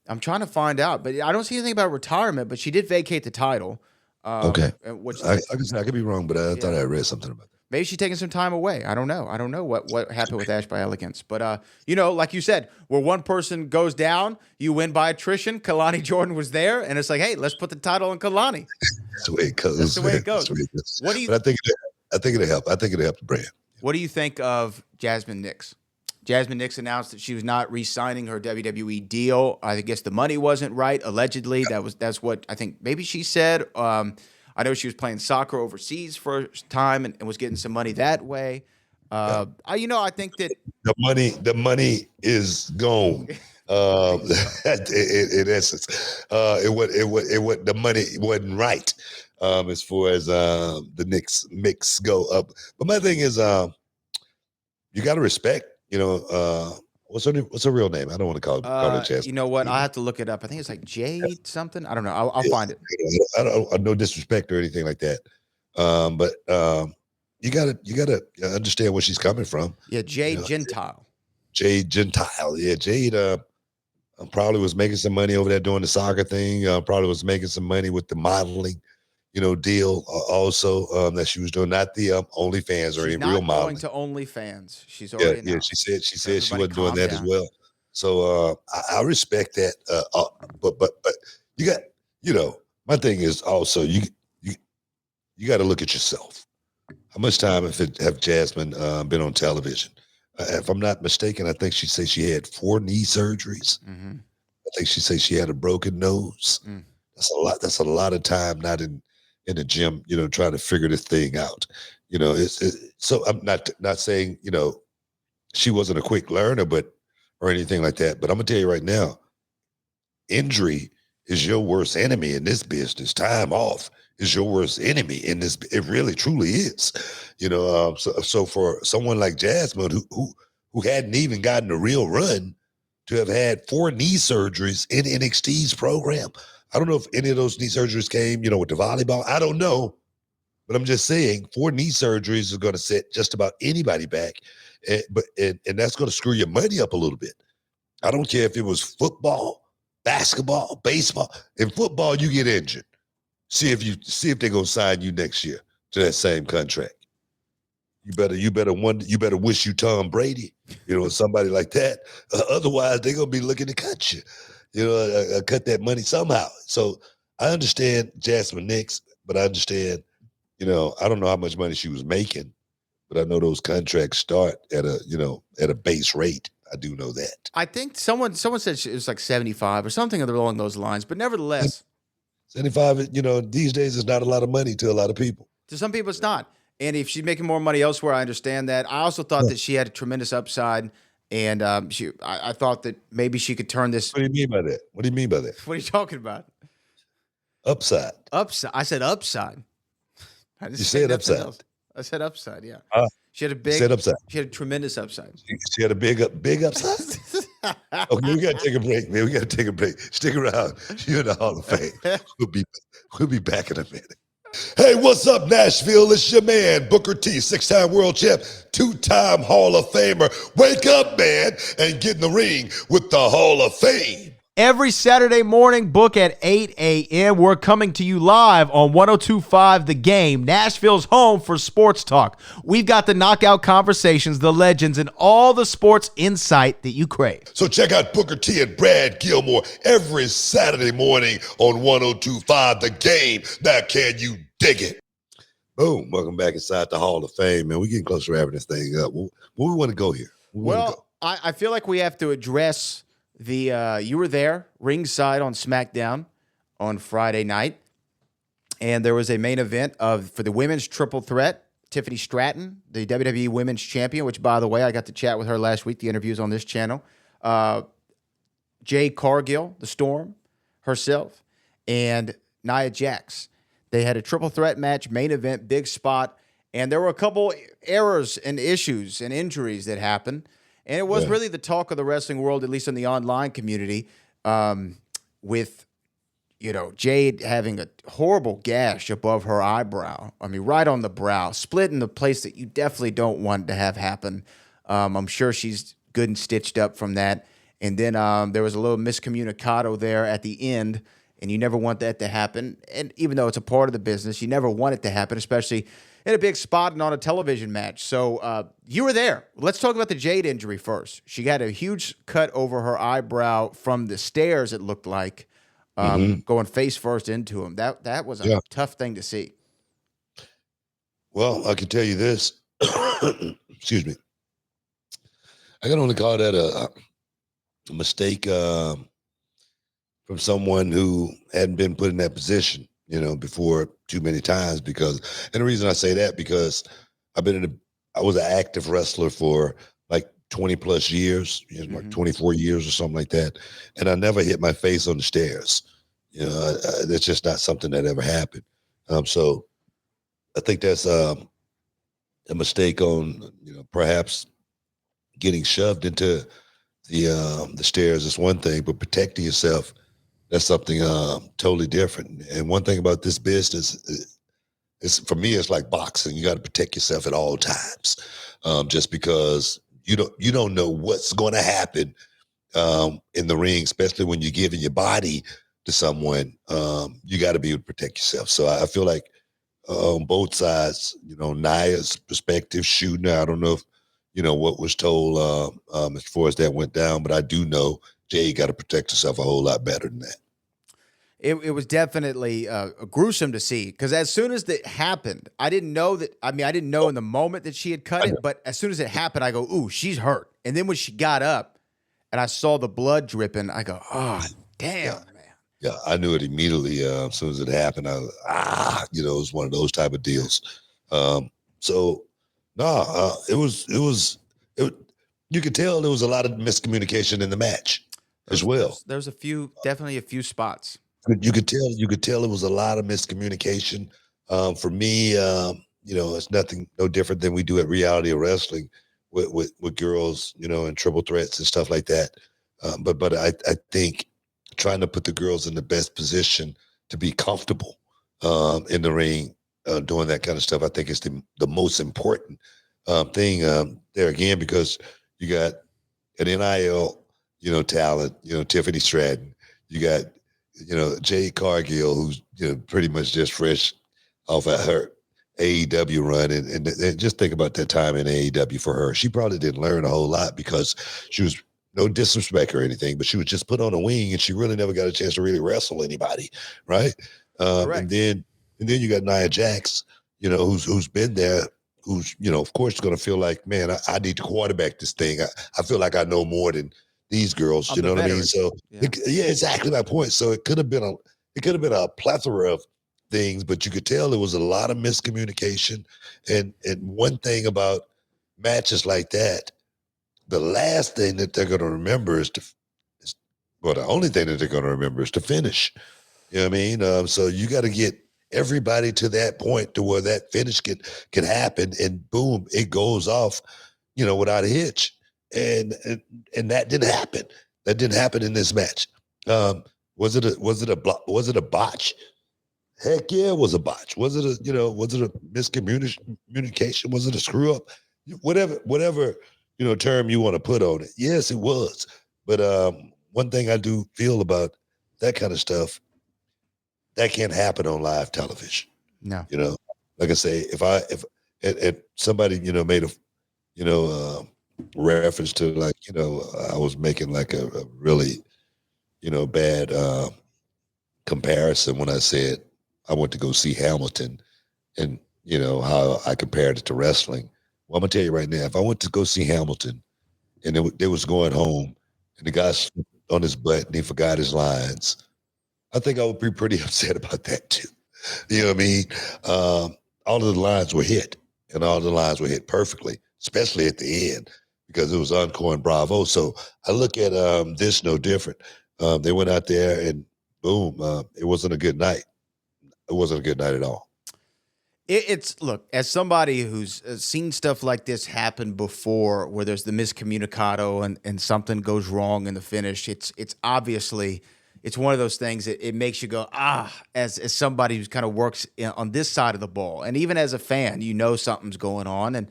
I'm trying to find out. But I don't see anything about retirement, but she did vacate the title. Okay. Which I could be wrong, but I thought I read something about that. Maybe she's taking some time away. I don't know what happened with Ash by Elegance. But, like you said, where one person goes down, you win by attrition. Kalani Jordan was there, and it's like, hey, let's put the title on Kalani. That's the way it goes. What do you? But I think it'll help. I think it'll help the brand. What do you think of Jasmine Nix? Jasmine Nix announced that she was not re-signing her WWE deal. I guess the money wasn't right. Allegedly, that's what I think maybe she said. I know she was playing soccer overseas for a time and was getting some money that way. I think that the money is gone. In essence, the money wasn't right as far as the Knicks mix go up. But my thing is, you got to respect. What's her real name? I don't want to call her Jasmine. You know what? I have to look it up. I think it's like Jade something. I don't know. I'll find it. I don't no disrespect or anything like that. But you gotta understand where she's coming from. Yeah, Jade Gentile. Jade Gentile. Yeah, Jade probably was making some money over there doing the soccer thing. Probably was making some money with the modeling, deal also that she was doing. Not the OnlyFans or any real modeling. She's not going to OnlyFans. She's already announced. She said she wasn't doing that as well. So I respect that. But you got, my thing is also you got to look at yourself. How much time have Jasmine been on television? If I'm not mistaken, I think she said she had 4 knee surgeries. Mm-hmm. I think she said she had a broken nose. That's a lot. That's a lot of time not in the gym, trying to figure this thing out. So I'm not saying, she wasn't a quick learner, or anything like that. But I'm gonna tell you right now, injury is your worst enemy in this business. Time off is your worst enemy in this. It really, truly is. So for someone like Jasmine, who hadn't even gotten a real run, to have had 4 knee surgeries in NXT's program. I don't know if any of those knee surgeries came, with the volleyball. I don't know. But I'm just saying 4 knee surgeries is going to set just about anybody back. And that's going to screw your money up a little bit. I don't care if it was football, basketball, baseball. In football, you get injured. See if they're going to sign you next year to that same contract. You better wish you Tom Brady, somebody like that. Otherwise, they're going to be looking to cut you, cut that money somehow. So I understand Jasmine Nix, but I understand, I don't know how much money she was making, but I know those contracts start at a base rate. I do know that. I think someone said it was like 75 or something along those lines, but nevertheless. 75, these days is not a lot of money to a lot of people. To some people, it's not. And if she's making more money elsewhere, I understand that. I also thought that she had a tremendous upside, and I thought that maybe she could turn this. What do you mean by that? What do you mean by that? What are you talking about? Upside. Upside. I said upside. You said upside. Else. I said upside. Yeah. She had upside. She had a tremendous upside. She had a big upside. Okay, we gotta take a break, man. We gotta take a break. Stick around. You're in the Hall of Fame. We'll be back in a minute. Hey, what's up, Nashville? It's your man, Booker T, 6-time world champ, 2-time Hall of Famer. Wake up, man, and get in the ring with the Hall of Fame. Every Saturday morning, book at 8 a.m. We're coming to you live on 102.5 The Game, Nashville's home for sports talk. We've got the knockout conversations, the legends, and all the sports insight that you crave. So check out Booker T and Brad Gilmore every Saturday morning on 102.5 The Game. Now, can you dig it? Boom. Welcome back inside the Hall of Fame, man. We're getting close to wrapping this thing up. Where we want to go here? I feel like we have to address you were there ringside on SmackDown on Friday night, and there was a main event for the women's triple threat. Tiffany Stratton, the WWE Women's Champion, which, by the way, I got to chat with her last week. The interview's on this channel. Jade Cargill, the Storm herself, and Nia Jax. They had a triple threat match, main event, big spot, and there were a couple errors and issues and injuries that happened. And it was really the talk of the wrestling world, at least in the online community, with, Jade having a horrible gash above her eyebrow. I mean, right on the brow, split in the place that you definitely don't want to have happen. I'm sure she's good and stitched up from that. And then there was a little miscommunicado there at the end, and you never want that to happen. And even though it's a part of the business, you never want it to happen, especially in a big spot and on a television match. So you were there. Let's talk about the Jade injury first. She got a huge cut over her eyebrow from the stairs, it looked like, going face first into him. That was a tough thing to see. Well, I can tell you this. Excuse me. I can only call that a mistake from someone who hadn't been put in that position, before too many times. And the reason I say that, because I was an active wrestler for like 20 plus years, like 24 years or something like that. And I never hit my face on the stairs. That's just not something that ever happened. So I think that's a mistake on, perhaps getting shoved into the stairs is one thing, but protecting yourself, that's something totally different. And one thing about this business is for me, it's like boxing. You got to protect yourself at all times, just because you don't know what's going to happen in the ring, especially when you're giving your body to someone. You got to be able to protect yourself. So I feel like on both sides, Nia's perspective, shooting, I don't know if what was told as far as that went down, but I do know Jay got to protect herself a whole lot better than that. It was definitely gruesome to see, because as soon as that happened, I didn't know that. I mean, I didn't know in the moment that she had cut it, but as soon as it happened, I go, "Ooh, she's hurt." And then when she got up and I saw the blood dripping, I go, "Oh, damn, man." Yeah, I knew it immediately as soon as it happened. I was, it was one of those type of deals. So, it was. You could tell there was a lot of miscommunication in the match as well. There's definitely a few spots. You could tell it was a lot of miscommunication. For me, it's no different than we do at Reality of Wrestling with girls, and triple threats and stuff like that. But I think trying to put the girls in the best position to be comfortable in the ring, doing that kind of stuff, I think is the most important thing there again, because you got an NIL, talent, Tiffany Stratton, you got, Jade Cargill, who's pretty much just fresh off of her AEW run, and just think about that time in AEW for her. She probably didn't learn a whole lot because she was, no disrespect or anything, but she was just put on a wing, and she really never got a chance to really wrestle anybody, right? And then you got Nia Jax, who's been there, who's of course going to feel like, man, I need to quarterback this thing. I feel like I know more than these girls, you know what I mean? So yeah, exactly my point. So it could have been a plethora of things, but you could tell there was a lot of miscommunication. And one thing about matches like that, the last thing that they're going to remember the only thing that they're going to remember is to finish. You know what I mean? So you got to get everybody to that point to where that finish can happen, and boom, it goes off, without a hitch. And that didn't happen. That didn't happen in this match. Was it a botch? Heck yeah, it was a botch. Was it a miscommunication? Was it a screw up? Whatever term you want to put on it. Yes, it was. But one thing I do feel about that kind of stuff, that can't happen on live television. No. Like I say, if somebody, made a, reference to, like, I was making like a really, bad comparison when I said I went to go see Hamilton, and, how I compared it to wrestling. Well, I'm going to tell you right now, if I went to go see Hamilton and they was going home and the guy slipped on his butt and he forgot his lines, I think I would be pretty upset about that too. You know what I mean? All of the lines were hit, and all the lines were hit perfectly, especially at the end, because it was Encore and Bravo. So I look at this no different. They went out there and boom, it wasn't a good night. It wasn't a good night at all. Look, as somebody who's seen stuff like this happen before, where there's the miscommunicado and something goes wrong in the finish, it's obviously, it's one of those things that it makes you go, as somebody who kind of works on this side of the ball. And even as a fan, something's going on. And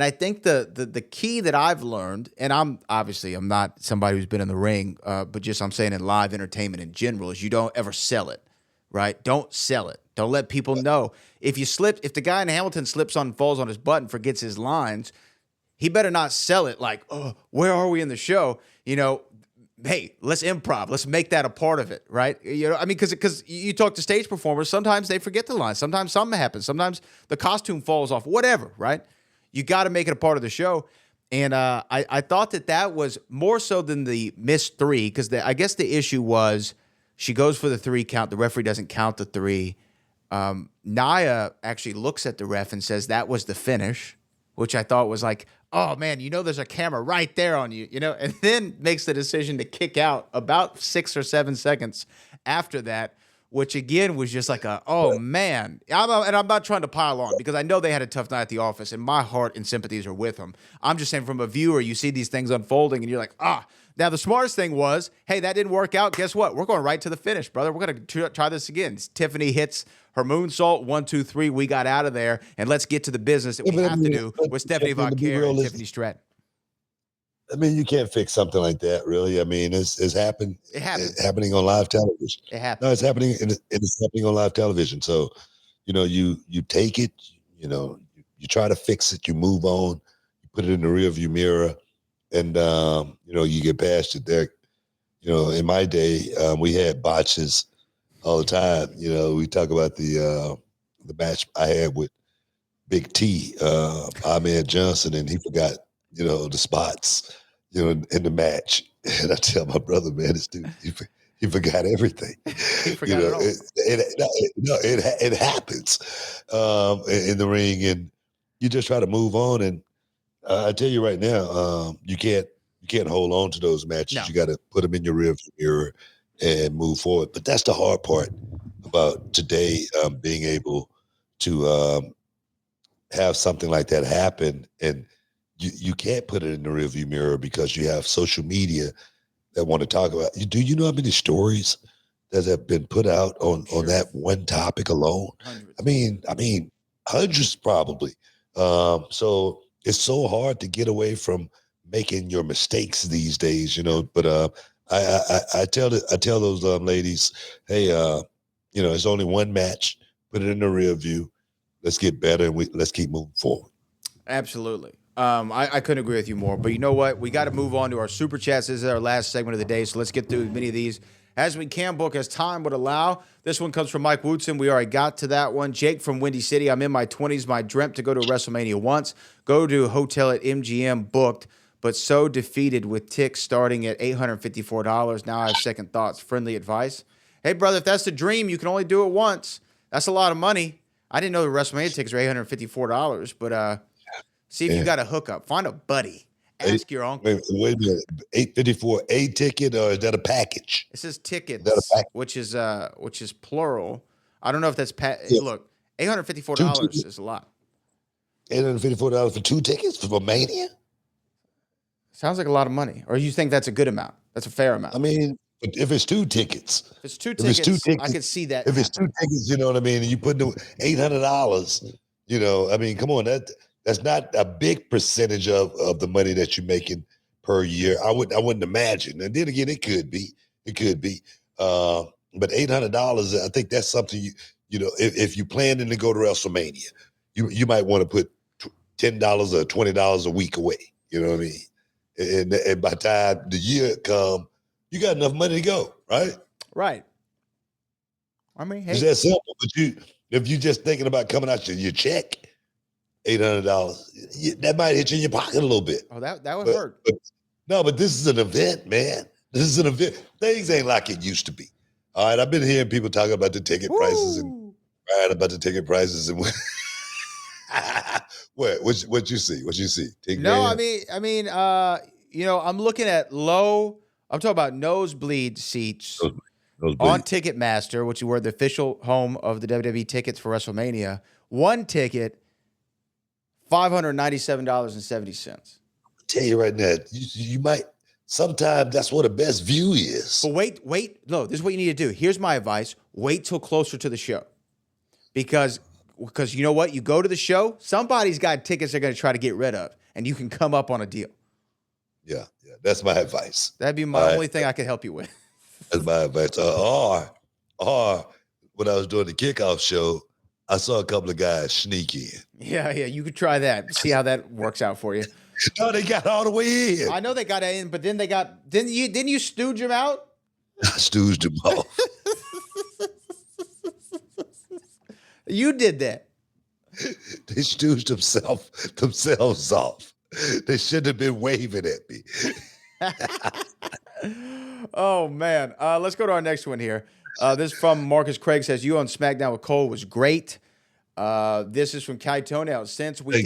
I think the key that I've learned, and I'm not somebody who's been in the ring, but just I'm saying in live entertainment in general, is you don't ever sell it, right? Don't sell it. Don't let people know. If the guy in Hamilton slips on and falls on his butt and forgets his lines, he better not sell it like, oh, where are we in the show? Hey, let's improv. Let's make that a part of it, right? Because you talk to stage performers, sometimes they forget the lines. Sometimes something happens. Sometimes the costume falls off, whatever, right? You got to make it a part of the show. And I thought that was more so than the missed three, because I guess the issue was she goes for the 3 count. The referee doesn't count the 3. Nia actually looks at the ref and says that was the finish. which I thought was like, oh man, there's a camera right there on you, and then makes the decision to kick out about 6 or 7 seconds after that, which again was just like oh man. And I'm not trying to pile on because I know they had a tough night at the office and my heart and sympathies are with them. I'm just saying from a viewer, you see these things unfolding and you're like, Now, the smartest thing was, hey, that didn't work out. Guess what? We're going right to the finish, brother. We're going to try this again. Tiffany hits her moonsault. 1, 2, 3. We got out of there. And let's get to the business that we have to do with Stephanie Von Care and Tiffany Stratton. I mean, you can't fix something like that, really. I mean, it's happened. It happens. It's happening on live television. It happens. No, it's happening. It's happening on live television. So, you take it. You try to fix it. You move on. You put it in the rearview mirror, and you get past it. There, in my day, we had botches all the time. We talk about the match I had with Big T, Ahmed Johnson, and he forgot. The spots, in the match. And I tell my brother, man, this dude, he forgot everything. He forgot it all. It happens in the ring, and you just try to move on. And I tell you right now, you can't hold on to those matches. No. You got to put them in your rearview mirror and move forward. But that's the hard part about today, being able to have something like that happen, and you can't put it in the rearview mirror because you have social media that want to talk about. Do you know how many stories that have been put out on that one topic alone? Hundreds. I mean, hundreds probably. So it's so hard to get away from making your mistakes these days, But I tell those ladies, hey, it's only one match. Put it in the rear view. Let's get better and let's keep moving forward. Absolutely. I couldn't agree with you more. But you know what? We got to move on to our super chats. This is our last segment of the day, so let's get through as many of these as we can, book as time would allow. This one comes from Mike Woodson. We already got to that one. Jake from Windy City. I'm in my 20s. My dream to go to WrestleMania once. Go to a hotel at MGM booked, but so defeated with ticks starting at $854. Now I have second thoughts. Friendly advice. Hey, brother, if that's the dream, you can only do it once. That's a lot of money. I didn't know the WrestleMania tickets were $854, but see if you got a hookup. Find a buddy. Ask your uncle. Wait a minute. $854 a ticket, or is that a package? It says tickets, package? which is plural. I don't know if that's Look, $854 is a lot. $854 for 2 tickets for Mania? Sounds like a lot of money. Or you think that's a good amount? That's a fair amount. I mean, if it's 2 tickets. If it's two tickets, I could see that. If it's 2 tickets, you know what I mean, and you put $800, I mean, come on, that's not a big percentage of the money that you're making per year. I wouldn't imagine. And then again, it could be. But $800, I think that's something if you planning to go to WrestleMania, you might want to put $10 or $20 a week away. You know what I mean? And by the time the year come, you got enough money to go, right? Right. I mean, hey. It's that simple. But if you're just thinking about coming out your check, $800, that might hit you in your pocket a little bit. Oh, that would hurt. But this is an event, man. This is an event. Things ain't like it used to be. All right, I've been hearing people talk about the ticket prices and what you see? What you see? I'm looking at low. I'm talking about nosebleed seats on Ticketmaster, which is where the official home of the WWE tickets for WrestleMania. One ticket, $597.70. I'll tell you right now, you might. Sometimes that's what the best view is. But wait. No, this is what you need to do. Here's my advice. Wait till closer to the show. Because you know what? You go to the show, somebody's got tickets they're going to try to get rid of, and you can come up on a deal. Yeah. That's my advice. That'd be my only thing I could help you with. That's my advice. Or when I was doing the kickoff show, I saw a couple of guys sneak in. Yeah. You could try that. See how that works out for you. No, they got all the way in. I know they got in, but then didn't you stooge them out? I stooged them off. You did that. They stooged themselves off. They shouldn't have been waving at me. Oh, man. Let's go to our next one here. This is from Marcus Craig. Says, you on SmackDown with Cole was great. This is from Kai Toenail. Since we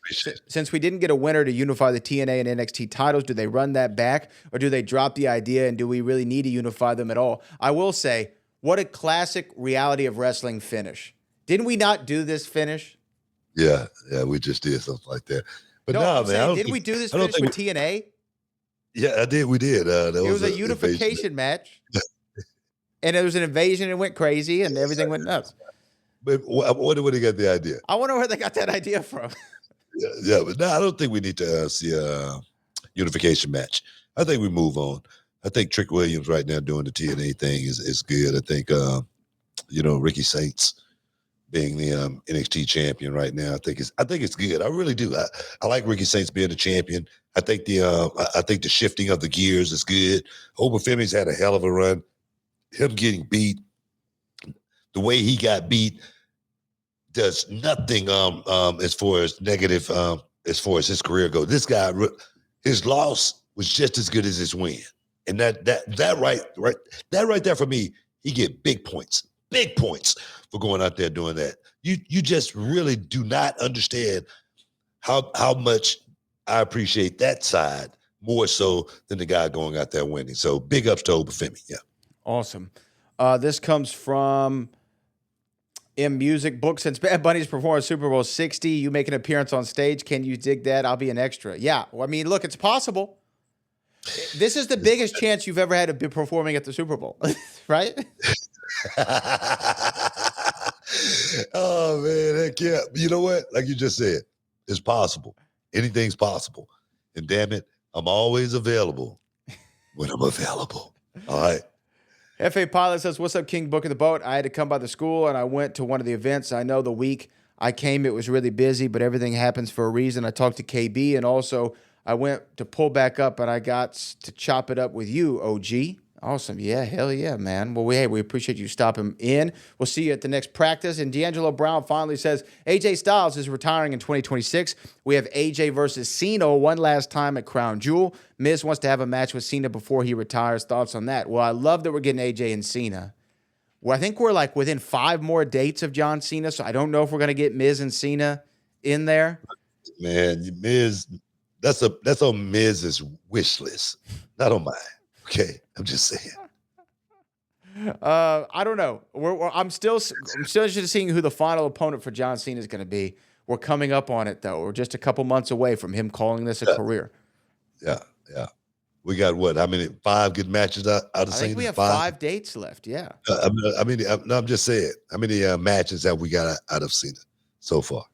Appreciate it. Since we didn't get a winner to unify the TNA and NXT titles, do they run that back or do they drop the idea and do we really need to unify them at all? I will say, what a classic reality of wrestling finish. Didn't we not do this finish? Yeah, we just did something like that. But No, no, I'm man, saying, didn't we do this finish with TNA? Yeah, I did. We did. It was a unification match. And it was an invasion and it went crazy and everything went nuts. But where did they get the idea? I wonder where they got that idea from. Yeah, but no, I don't think we need to see a unification match. I think we move on. I think Trick Williams right now doing the TNA thing is good. I think Ricky Saints being the NXT champion right now, I think it's good. I really do. I like Ricky Saints being the champion. I think the shifting of the gears is good. Obafemi's had a hell of a run. Him getting beat, the way he got beat, does nothing as far as negative as far as his career goes. This guy, his loss was just as good as his win, and that right there for me, he get big points for going out there doing that. You just really do not understand how much I appreciate that side more so than the guy going out there winning. So big ups to Obafemi. Yeah. Awesome. This comes from M Music Book. Since Bad Bunny's performing Super Bowl 60, you make an appearance on stage. Can you dig that? I'll be an extra. Yeah. Well, I mean, look, it's possible. This is the biggest chance you've ever had of be performing at the Super Bowl, right? Oh man, heck yeah. You know what? Like you just said, it's possible. Anything's possible. And damn it, I'm always available when I'm available. All right. FA Pilot says, what's up, King Book of the Boat? I had to come by the school and I went to one of the events. I know the week I came, it was really busy, but everything happens for a reason. I talked to KB and also I went to pull back up and I got to chop it up with you, OG. Awesome. Yeah, hell yeah, man. Well, we appreciate you stopping in. We'll see you at the next practice. And D'Angelo Brown finally says, AJ Styles is retiring in 2026. We have AJ versus Cena one last time at Crown Jewel. Miz wants to have a match with Cena before he retires. Thoughts on that? Well, I love that we're getting AJ and Cena. Well, I think we're like within 5 more dates of John Cena, so I don't know if we're going to get Miz and Cena in there. Man, Miz, that's on Miz's wish list, not on mine. Okay, I'm just saying. I don't know. I'm still interested in seeing who the final opponent for John Cena is going to be. We're coming up on it though. We're just a couple months away from him calling this a career. Yeah. We got what? How many? 5 good matches out of Cena? I think we have 5 dates left. Yeah. I'm just saying. How many matches have we got out of Cena so far?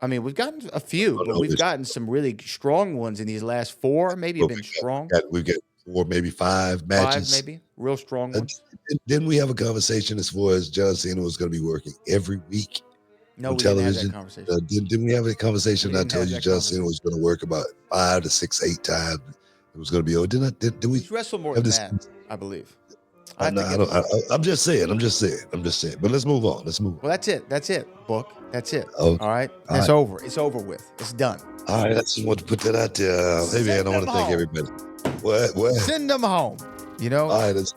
I mean, we've gotten a few, but we've gotten some really strong ones in these last 4. Maybe have been strong. We've got 4, maybe 5 matches. 5, maybe. Real strong ones. Didn't we have a conversation as far as John Cena was going to be working every week no, on we television? Didn't have that conversation. Didn't we have a conversation? I told you John Cena was going to work about 5 to 6, 8 times. It was going to be. Did we? He's wrestled more than that, I believe. I'm just saying. But let's move on. Well, that's it, Book. That's it. Oh, all right. It's over. It's over with. It's done. All right. I just want to put that out there. Maybe I don't want to thank everybody. What? Send them home. You know? All right. Let's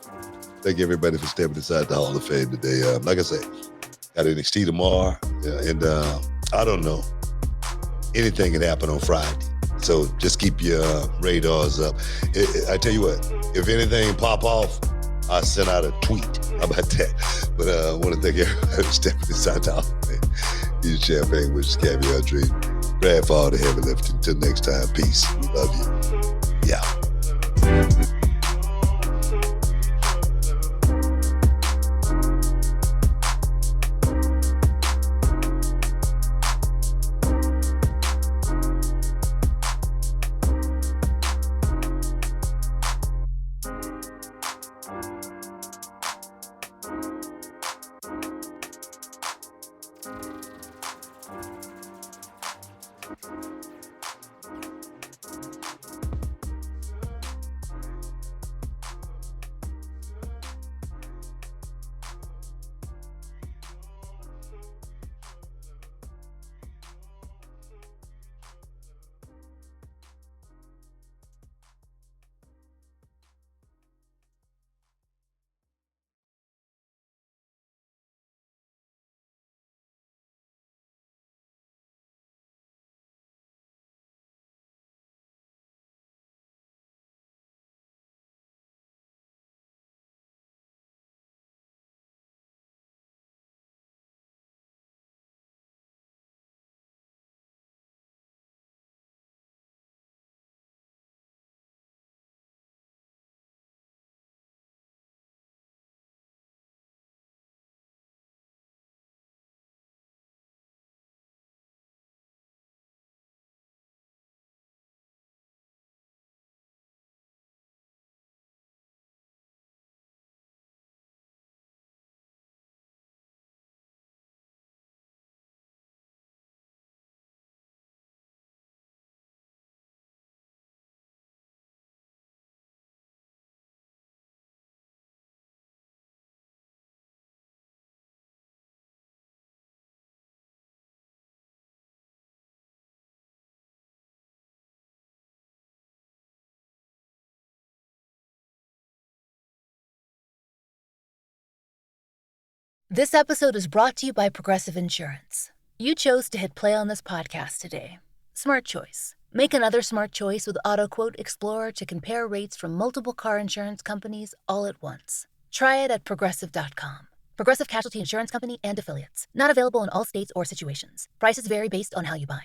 thank everybody for stepping inside the Hall of Fame today. Like I said, got NXT tomorrow. And I don't know. Anything can happen on Friday. So just keep your radars up. I tell you what, if anything pop off, I'll send out a tweet. How about that? But I want to thank everybody for stepping inside the Hall of Fame. Eat champagne, which is caviar dream. Brad for all the heavy lifting. Until next time, peace. We love you. Yeah. This episode is brought to you by Progressive Insurance. You chose to hit play on this podcast today. Smart choice. Make another smart choice with AutoQuote Explorer to compare rates from multiple car insurance companies all at once. Try it at Progressive.com. Progressive Casualty Insurance Company and Affiliates. Not available in all states or situations. Prices vary based on how you buy.